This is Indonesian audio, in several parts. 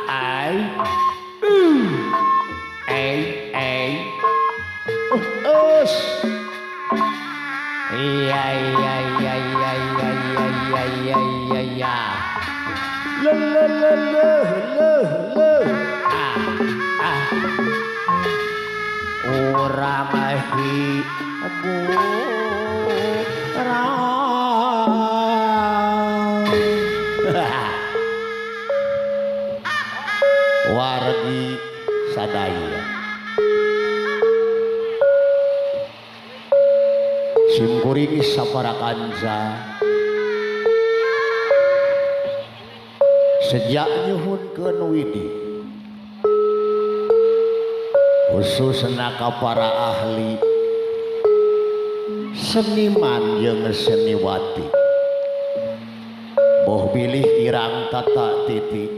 ai us iya iya iya iya iya iya iya iya iya iya le orang ahi wargi sadaya simkuring saparakanca sejak nyuhunkeun widi khususna ka para ahli seniman jeung seniwati boh bilih kirang tata titik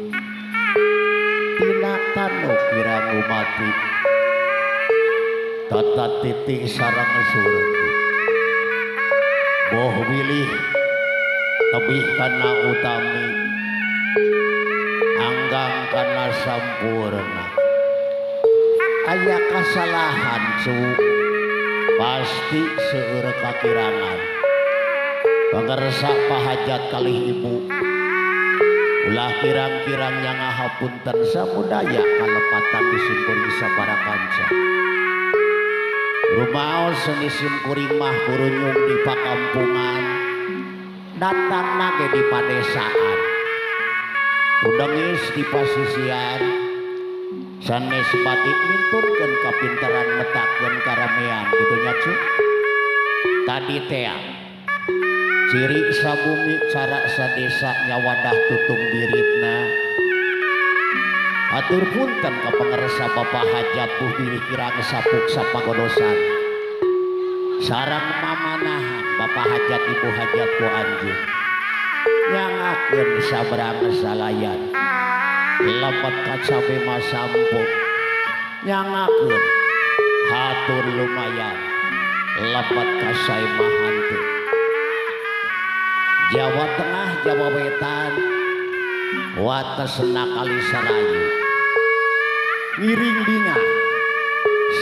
tina tanu kirang umati tata titik sareng surti boh bilih tebih kana utami anggang kana sampurna aya kasalahan cu pasti seueur kakirangan pangarsa pahajat kalih ibu ulah kirang-kirang yang ngahapunten samudaya kalepatan disimpul sabarakanca rumaos seni simkuring mah kurunyung di pakampungan datang nage di padesaan udangis di pasisian sanes batik minturkeun kapinteran metakeun karamean gitu nya cu tadi teh ciri sabumi cara sadesa nyawadah tutung diritna atur punten ka pangarsa bapak hajat puh bilih kirang sapuk sapagodosan sareng mamanahan bapak hajat ibu hajat ku anjeun nyangakeun sabrang salayan lepet kaca bema sampo nyangakeun hatur lumayan lepet kasai mahantu Jawa Tengah Jawa Wetan watesna kali sarayu ngiring dina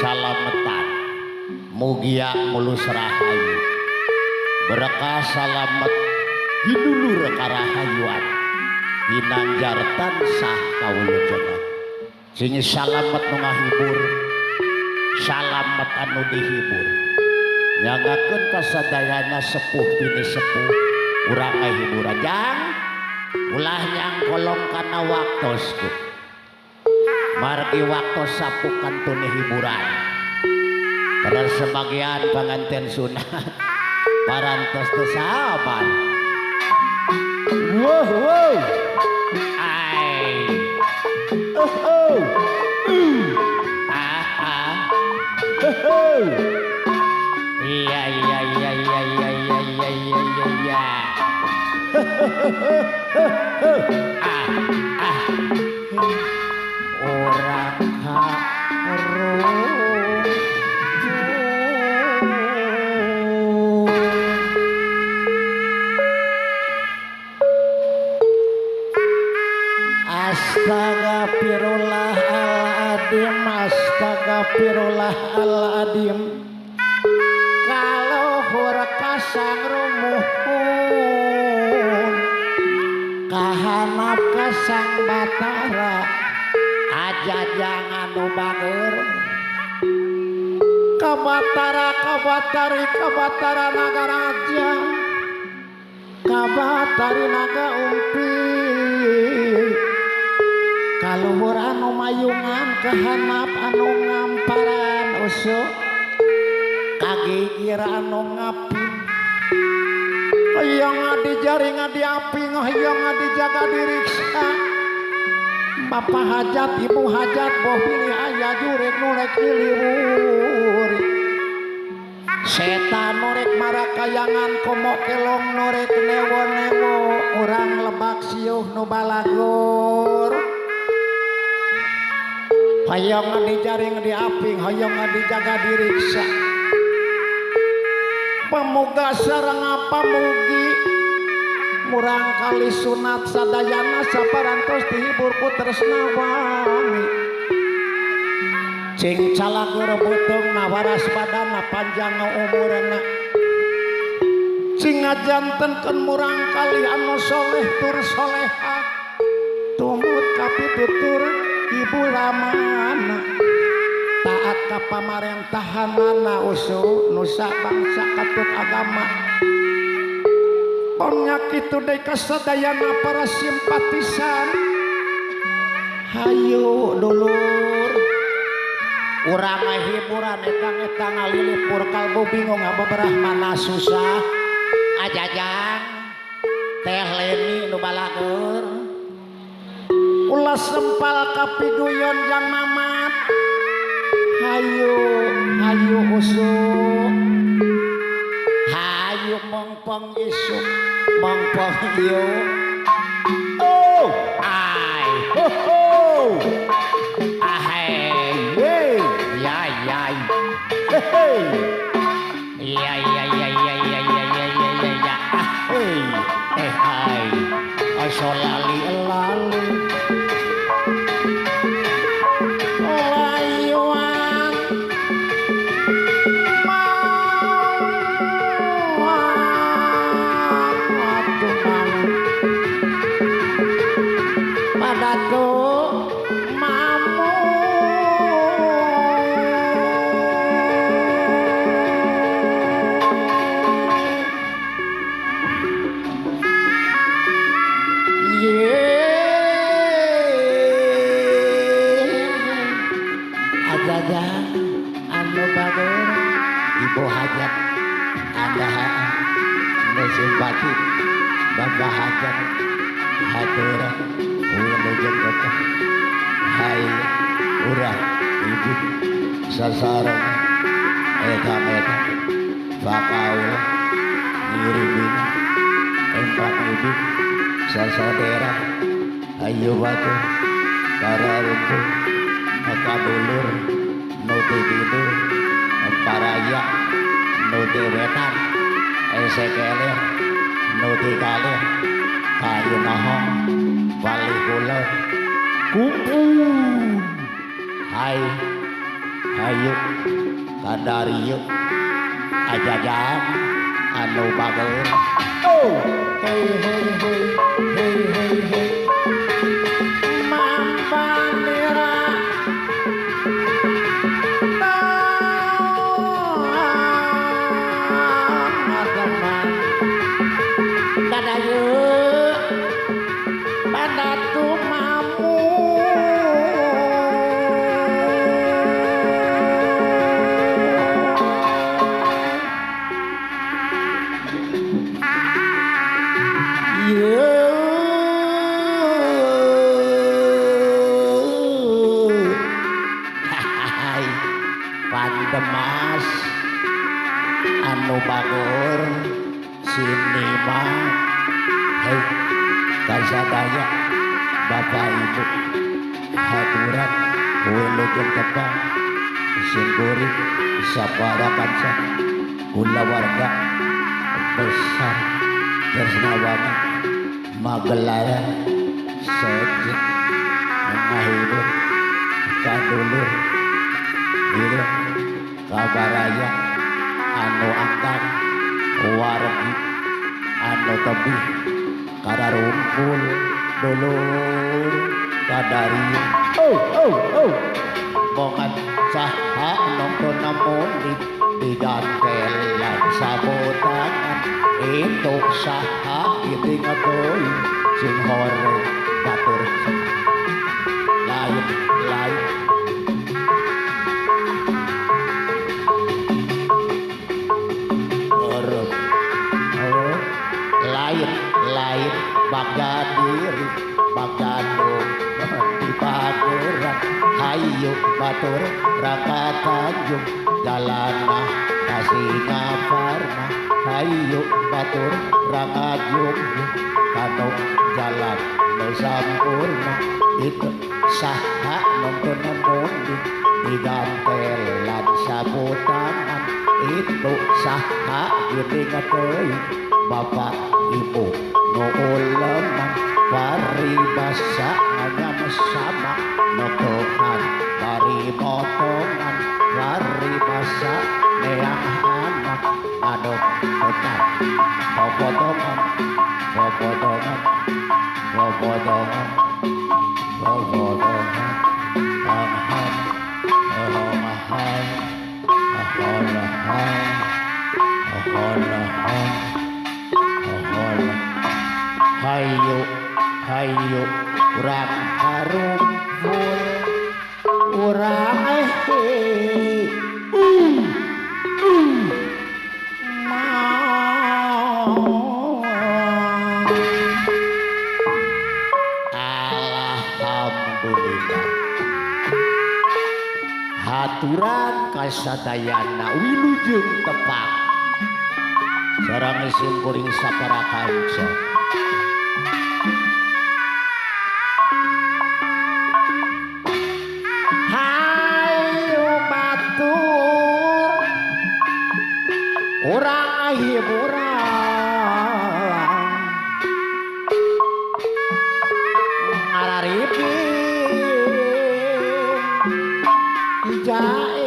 salametan mugia mulus rahayu berkah salamet hidulur karahayuan hinanjar tansah kawula jagat sing salamet nu ngahibur salamet anu dihibur nyagakeun kasadayana sepuh bini sepuh urang ngahibur ajang ulah nyang kolong kana waktosku margi waktos sapuk kantune hiburan karena sebagian panganten sunat parantos teu sabar wow ai iya iya iya iya iya iya iya iya iya orang harum astagfirullahaladzim astagfirullahaladzim kalau hurkasang rumuhun kahanap kasang batara aja jangan nubager kabatara kabatari kabatara naga raja kabatari naga umpi kaluhur anu mayungan kahanap anu ngamparan usuk kagigir anu ngapi hayang ngadi jaring ngadi api hayang ngadi jaga diriksa bapak hajat ibu hajat boh pilih ayah jurek nurek iliwur setan nurek marakayangan komok kelong nurek newo-newo orang lebak siuh nu balagur hayang ngadi jaring ngadi api hayang ngadi jaga diriksa pemuga sareng apa mugi murang kali sunat sadayana saparantos dihibur ku tresna wani cing calagur beuteung na waras badana panjang umurna cing ngajantenkeun murang kali anu soleh tur soleha tumut ka pitutur ibu ramana taat ka pamarentahanana usul nusa bangsa katut agama pongnya kitu deui kasadayana para simpatisan hayu dulur urang hiburan eta ngalilipur kalbu bingung baberah mana susah ajajang teh Leni nu balagur ulah sempal kapiguyon jang mamat hayu usuk hayu mongpong isuk mongpong ieu oh ai ho ho ahai ye ya ya hey ya ya ya ya ya ya ya ya ya ya hey hai asal lali lali bahagia hatura wilujeng kata hai urang ibu sasaran eta bakaula ngirimin empat ibu sasaudara ayo batu kararumpu akadulur nuti tidur paraya nuti wetan esekeler nuti kalih kayu nahong wali kula kumpul hai hayu kadarieu ajajang anu bageun oh hey hey hey hey hey hey mampanira Pandemas anu bagor sini mah hei kasadaya bapak ibu haturan wilujeng tepang singguri sapara kanca kula warga besar Tresnawati Magelaran sejak menghibur kadulur ieu kabaraya anu angkat wargi anu tebih kararumpul dulur kadari oh bongan saha nongton namun di dantelan sabotangan itu saha itingatoy sing hore batur lain lain bagadiri bagadong di pageran hayu batur raka tanjung jalana kasingaparna hayu batur raka jungjung kanong jalan nu sampurna itu saha nongton namundi di gantelan sabutangan itu saha giting atoy bapak ibu no uleman paribasa nganyam sama no Tuhan paripotongan paribasa neang anak adok Tuhan popotongan popotongan popotongan popotongan Tuhan hayu hayu urang harumpul urang mau alhamdulillah haturan kasadayana wilujeng tepak sareng simkuring sapara kanca hayu batur urang hiburan ngararipin jae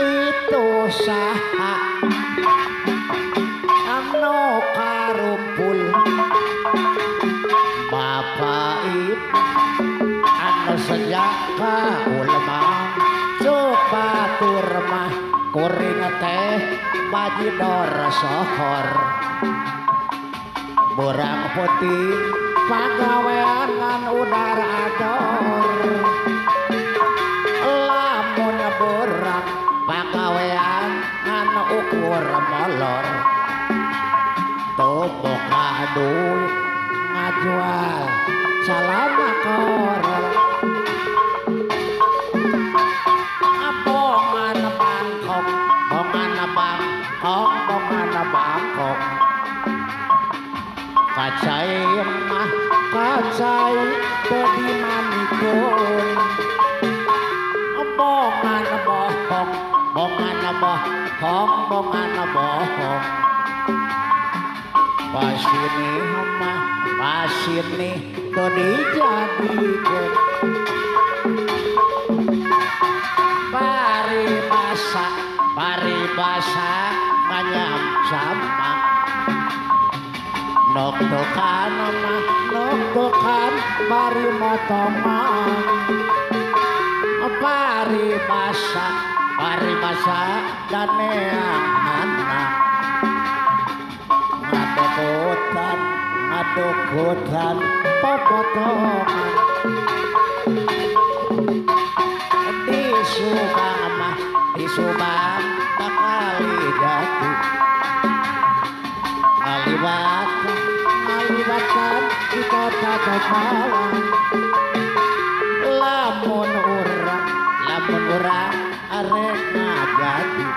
itu saha anu karumpul bapak ibu anu sejaka ulama supatur mah kuring teh bajidor sohor burang putih pagaweanan udara ador lamun burang pagawean anu ukur molor tobok duit ngajual salama korol bongan Bangkok bongan Bangkok bongan Bangkok kacai mah kacai tadi manikun bongan bohong bongan bohong bongan bohong pasini mah pasini tadi jadikeun paribasa nganyam sama noktokan mah noktokan bari motongan paribasa dan neang anak ngadokutan popotongan di Subang bakali jati alibatkan di kota Jokalang lamun urang arek ngajadi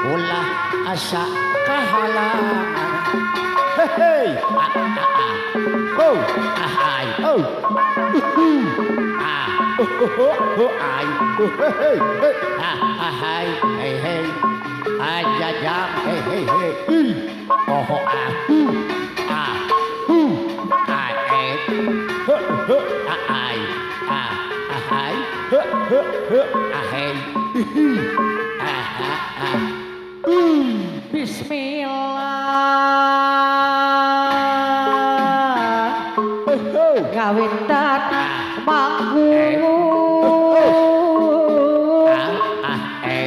ulah asa kahalangan hei oh ahai oh ai ahai hei ajajam hei oh Bismillah kawitan manggung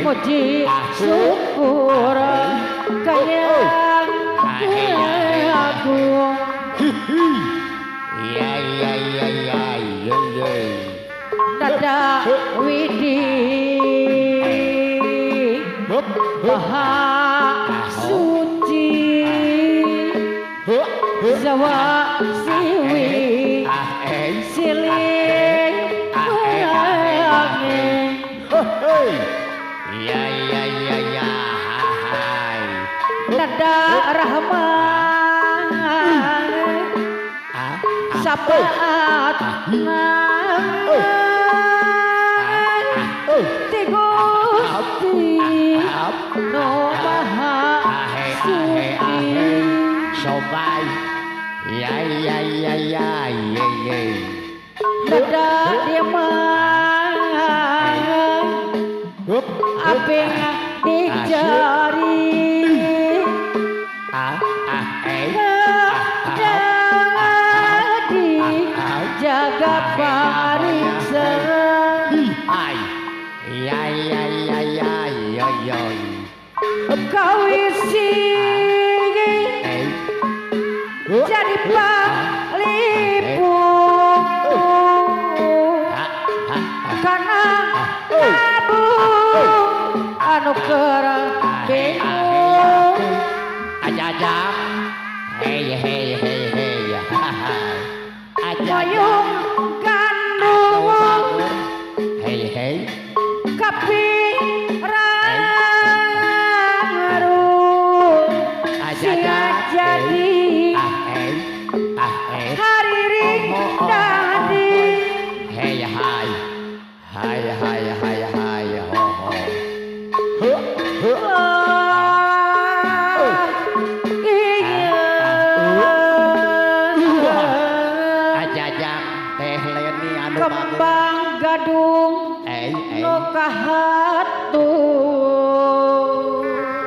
muji syukur kayang agung dada widi maha suci Jawa siwi siling angin dada rahman sapaat Gusti no maha suci Sobai ya ya ya ya ye ye dadah dia mah aping dicari di jaga pariksa ya ya ya ya ya ya kau isi jadi palipung karena abu anu kerang bingung aja hey hey hey hey moyong kandung hey hey kapiraru singa jadi hariring dadi hey hai hai hai hai hai ho ho ajajang teh leni anu kembang gadung no kahatu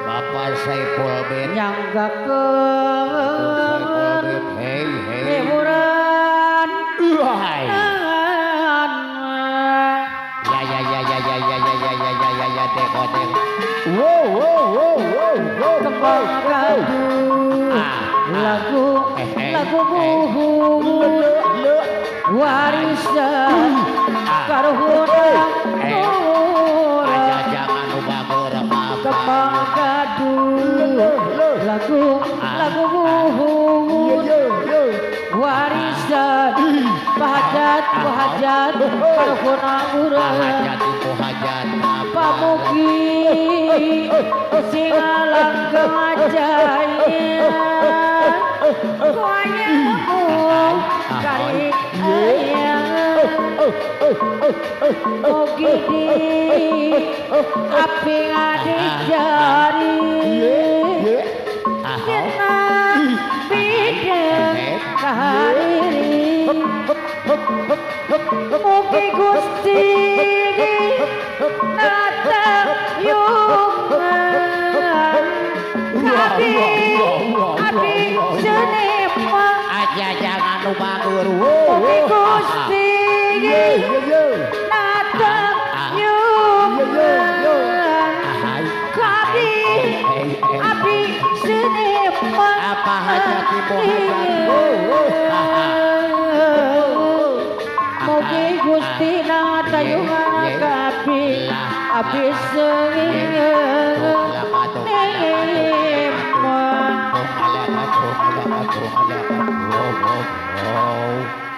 Bapak Saiful bin nyanggakeun hey hey hiburan hai ya ya ya ya ya ya ya ya ya ya ya ya teko teko wow wow wow wow wow kembang gadung lagu lagu buhun warisan karuhuna jangan lupa kembang gadung lagu lagu buhun warisan bahajat bahajat karuhuna urang hajat pamugi singa langgeng ajaib koyang karik ayang mugi di api ngadik jari kita bideng kahariri mugi Gusti natang yungan kabi abi senema aja jangan lupa guru mugi Gusti natang yungan kabi abi senema apa hajat ibu mugi Gusti natayungan kabi abi senema Oh,